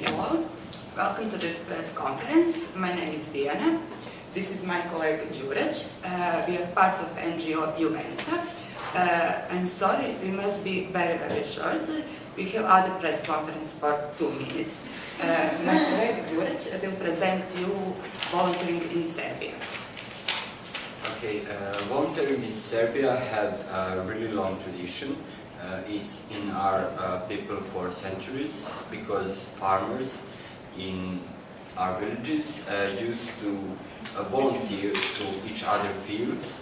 Hello, welcome to this press conference. My name is Diana. This is my colleague Đurđ. We are part of NGO Juventa. I'm sorry, we must be very short. We have other press conference for 2 minutes. My colleague Đurđ will present you volunteering in Serbia. Okay, volunteering in Serbia had a really long tradition. It's in our people for centuries, because farmers in our villages used to volunteer to each other fields,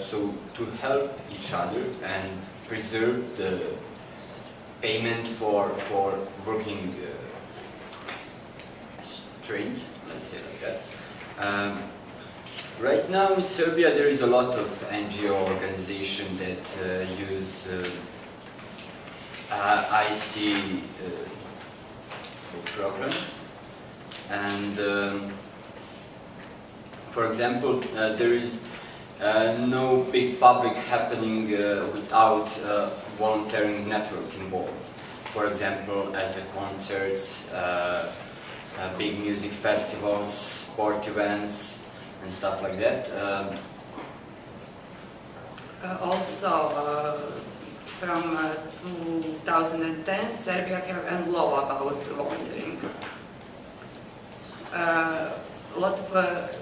so to help each other and preserve the payment for working strength, let's say like that. Right now in Serbia there is a lot of NGO organizations that use IC program, and for example there is no big public happening without volunteering network involved. For example, as a concerts, big music festivals, sport events and stuff like that. Also, from 2010, Serbia have a law about volunteering. A lot of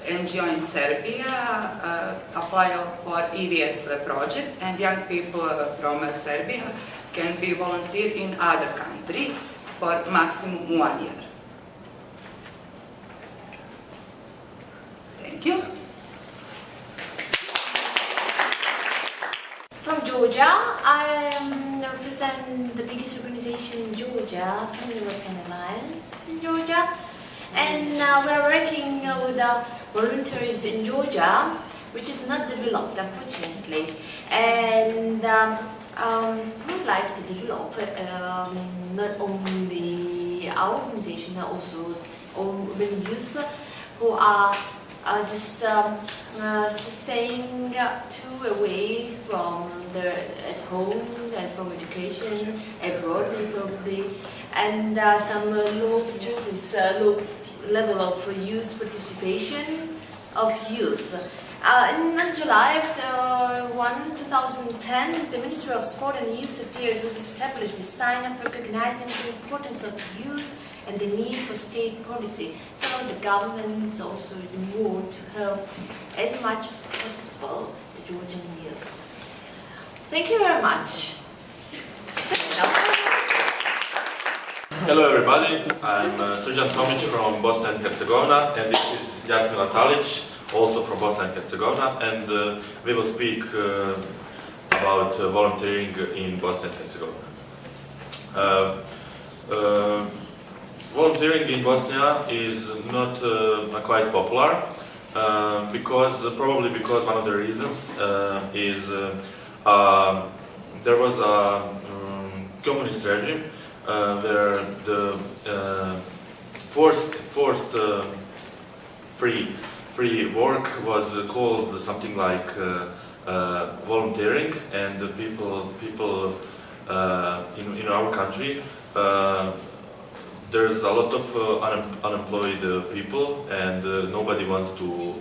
NGO in Serbia apply for EVS project, and young people from Serbia can be volunteer in other country for maximum 1 year. Thank you. From Georgia, I represent the biggest organization in Georgia, Pan-European Alliance in Georgia, and we're working with volunteers in Georgia, which is not developed, unfortunately, and we would like to develop not only our organization, but also many youth who are just staying too away from at home, from education, abroad probably, and some low level of youth participation of youth. In July 2010, the Ministry of Sport and Youth Affairs was established, a sign up recognizing the importance of youth and the need for state policy. So the government is also involved to help as much as possible the Georgian youth. Thank you very much. Hello everybody, I'm Srđan Tomić from Bosnia and Herzegovina, and this is Jasmila Talić, also from Bosnia and Herzegovina, and we will speak about volunteering in Bosnia and Herzegovina. Volunteering in Bosnia is not quite popular, probably because one of the reasons is there was a communist regime where the forced free work was called something like volunteering, and the people in our country, there's a lot of unemployed people, and nobody wants to,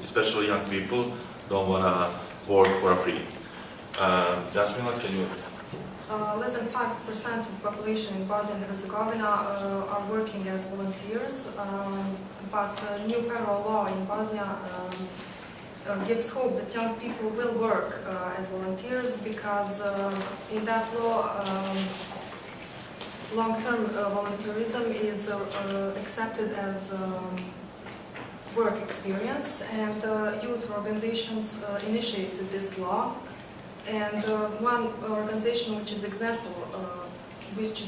especially young people, don't want to work for free. Jasmina, can you? Less than 5% of the population in Bosnia and Herzegovina are working as volunteers, but new federal law in Bosnia gives hope that young people will work as volunteers, because in that law long-term volunteerism is accepted as work experience, and youth organizations initiated this law. And one organization which is a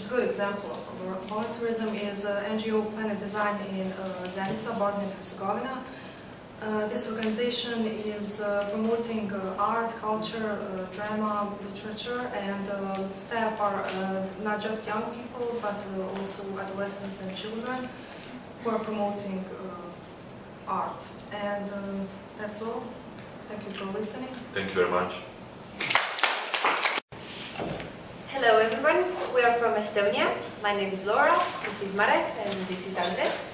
good example of volunteerism is NGO Planet Design in Zenica, Bosnia and Herzegovina. This organization is promoting art, culture, drama, literature, and staff are not just young people, but also adolescents and children who are promoting art. And that's all. Thank you for listening. Thank you very much. Hello everyone. we are from Estonia. My name is Laura, this is Marek, and this is Andres.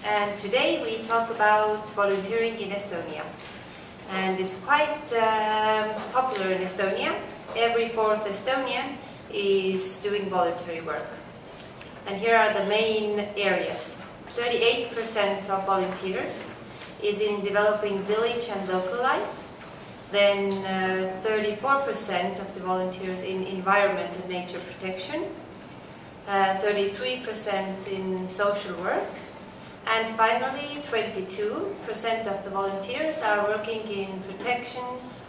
And today we talk about volunteering in Estonia. And it's quite popular in Estonia. Every fourth Estonian is doing voluntary work. And here are the main areas. 38% of volunteers is in developing village and local life. Then 34% of the volunteers in environment and nature protection. 33% in social work. And finally, 22% of the volunteers are working in protection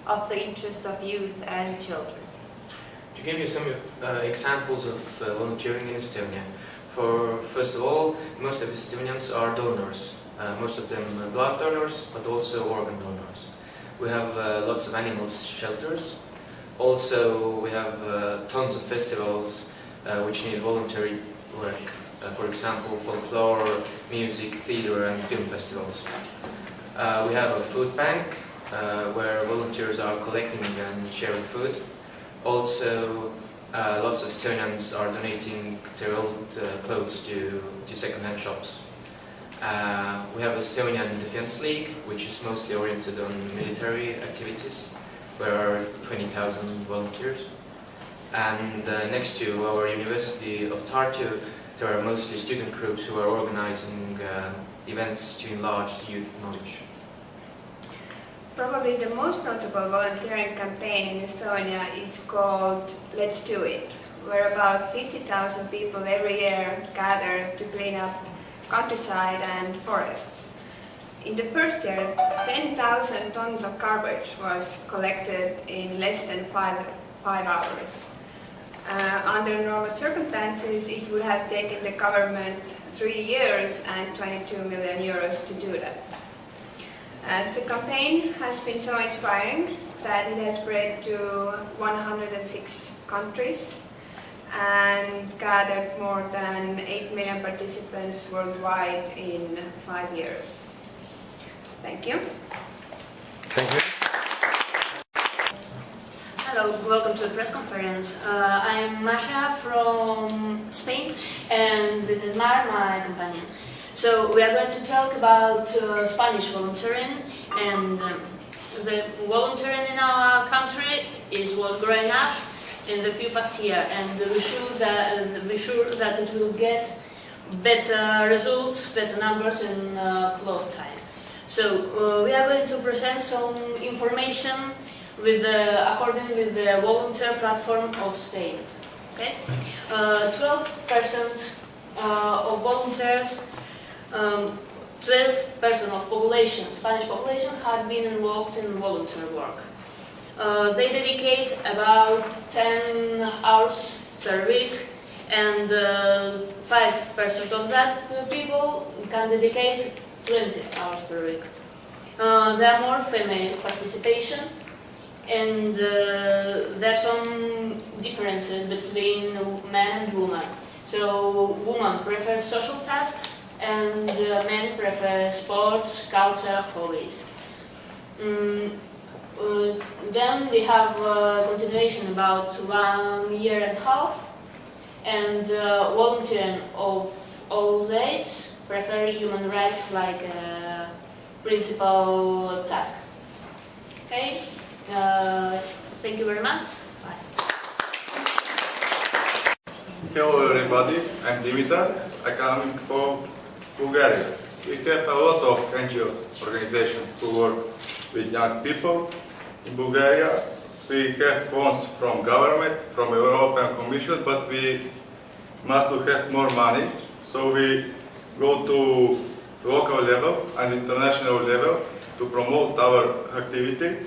of the interest of youth and children. To give you some examples of volunteering in Estonia, first of all, most of Estonians are donors. Most of them blood donors, but also organ donors. We have lots of animals shelters. Also, we have tons of festivals which need voluntary work. For example, folklore, music, theatre and film festivals. We have a food bank where volunteers are collecting and sharing food. Also, lots of Estonians are donating their old clothes to second-hand shops. We have Estonian Defence League, which is mostly oriented on military activities, where there are 20,000 volunteers. And next to our University of Tartu, there are mostly student groups who are organizing events to enlarge youth knowledge. Probably the most notable volunteering campaign in Estonia is called Let's Do It, where about 50,000 people every year gather to clean up countryside and forests. In the first year, 10,000 tons of garbage was collected in less than five hours. Under normal circumstances, it would have taken the government 3 years and 22 million euros to do that. The campaign has been so inspiring that it has spread to 106 countries and gathered more than 8 million participants worldwide in 5 years. Thank you. Thank you. Hello, welcome to the press conference. I'm Masha from Spain, and this is Mar, my companion. So we are going to talk about Spanish volunteering, and the volunteering in our country was growing up in the few past year, and we're sure that it will get better results, better numbers in close time. So we are going to present some information according with the volunteer platform of Spain. Okay, 12% of volunteers, 12% of population, Spanish population, had been involved in volunteer work. They dedicate about 10 hours per week, and 5% of that people can dedicate 20 hours per week. There are more female participation, and there are some differences between men and women. So women prefer social tasks, and men prefer sports, culture, hobbies. Then we have continuation about 1.5 years, and volunteering of all age prefer human rights like principal task. Okay. Thank you very much. Bye. Hello everybody, I'm Dimitar. I'm coming from Bulgaria. We have a lot of NGOs, organizations who work with young people in Bulgaria. We have funds from government, from European Commission, but we must have more money. So we go to local level and international level to promote our activity.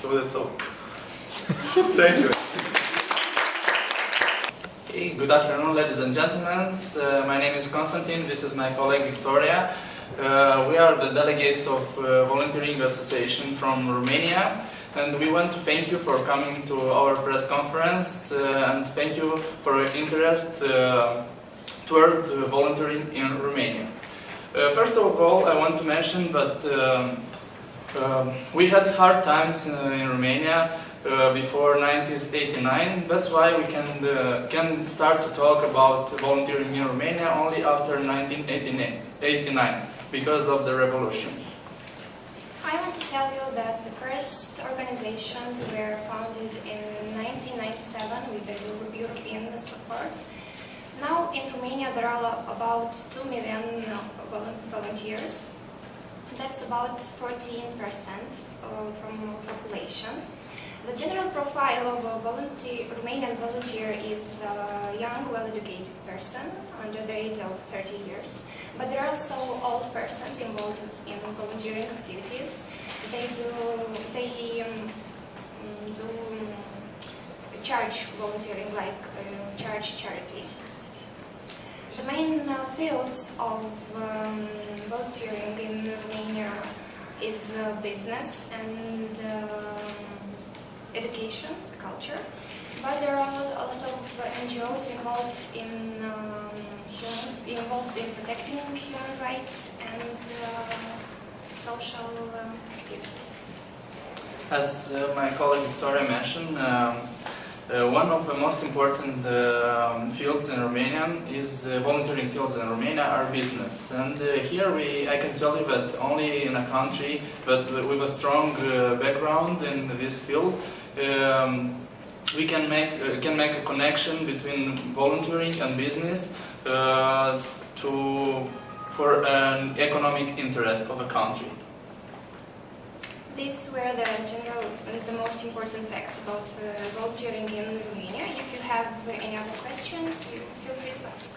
So that's all. Thank you. Hey, good afternoon, ladies and gentlemen. My name is Konstantin. This is my colleague Victoria. We are the delegates of Volunteering Association from Romania, and we want to thank you for coming to our press conference and thank you for your interest toward volunteering in Romania. First of all, I want to mention that we had hard times in Romania before 1989. That's why we can start to talk about volunteering in Romania only after 1989 because of the revolution. I want to tell you that the first organizations were founded in 1997 with the European support. Now in Romania there are about 2 million volunteers. That's about 14% from population. The general profile of a Romanian volunteer is a young, well-educated person under the age of 30 years. But there are also old persons involved in volunteering activities. They do charge volunteering, like charge charity. The main fields of volunteering in Romania is business and education, culture. But there are a lot of NGOs involved in protecting human rights and social activities. As my colleague Victoria mentioned, one of the most important fields in Romania is volunteering fields in Romania are business. And here I can tell you that only in a country but with a strong background in this field, we can make a connection between volunteering and business for an economic interest of a country. These were the most important facts about volunteering in Romania. If you have any other questions, feel free to ask.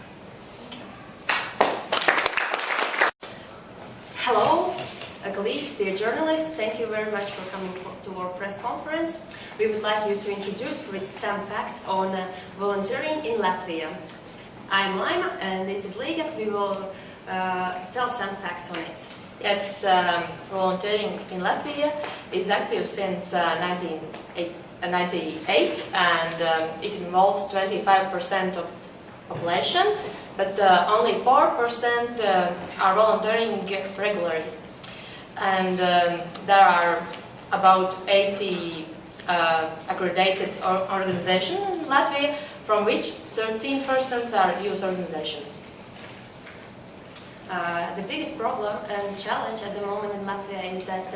Hello, colleagues, dear journalists, thank you very much for coming to our press conference. We would like you to introduce with some facts on volunteering in Latvia. I'm Laima and this is Liga. We will tell some facts on it. Yes, volunteering in Latvia is active since 1998 and it involves 25% of population, but only 4% are volunteering regularly. And there are about 80 accredited organizations in Latvia, from which 13% are youth organizations. The biggest problem and challenge at the moment in Latvia is that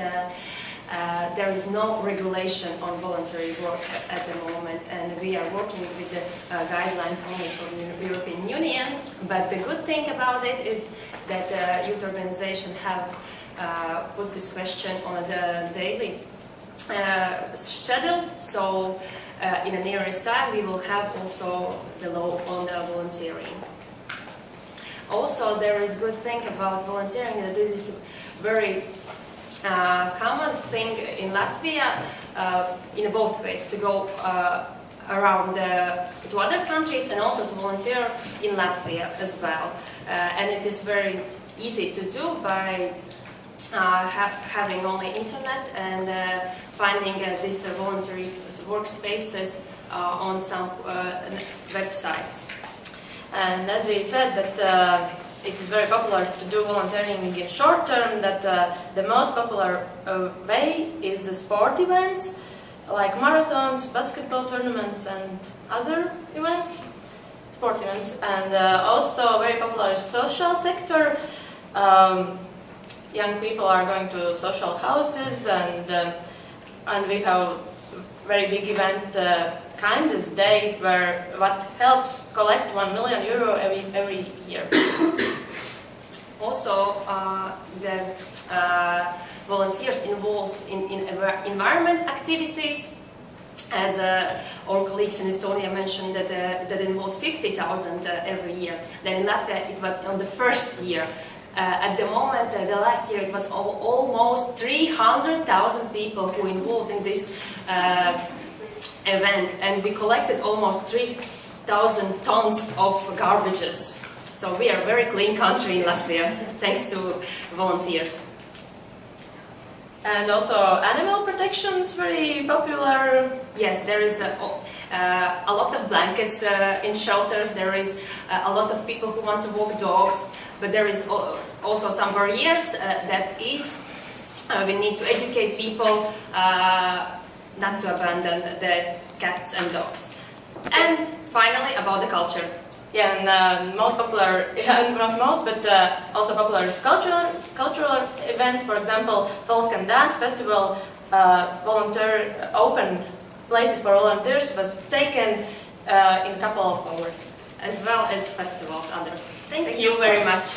there is no regulation on voluntary work at the moment, and we are working with the guidelines only from the European Union. But the good thing about it is that youth organizations have put this question on the daily schedule, so in the nearest time we will have also the law on the volunteering. Also, there is good thing about volunteering that it is a very common thing in Latvia in both ways, to go around to other countries and also to volunteer in Latvia as well. And it is very easy to do by having only internet and finding these voluntary workspaces on some websites. And as we said that it is very popular to do volunteering in short term, that the most popular way is the sport events, like marathons, basketball tournaments and other events, sport events. And also very popular social sector. Young people are going to social houses, and we have very big event, Kindness Day, where what helps collect €1 million every year. Also, the volunteers involved in environment activities, as our colleagues in Estonia mentioned that that involves 50,000 every year. Then in Latvia it was on the first year. At the moment, the last year, it was almost 300,000 people who involved in this event, and we collected almost 3,000 tons of garbages. So we are a very clean country in Latvia, thanks to volunteers. And also animal protection is very popular. Yes, there is a lot of blankets in shelters. There is a lot of people who want to walk dogs, but there is also some barriers that is we need to educate people not to abandon the cats and dogs. And finally, about the culture. Yeah, and most popular, not most, but also popular is cultural events. For example, Folk and Dance Festival, volunteer open places for volunteers was taken in a couple of hours. As well as festivals, others. Thank you very much.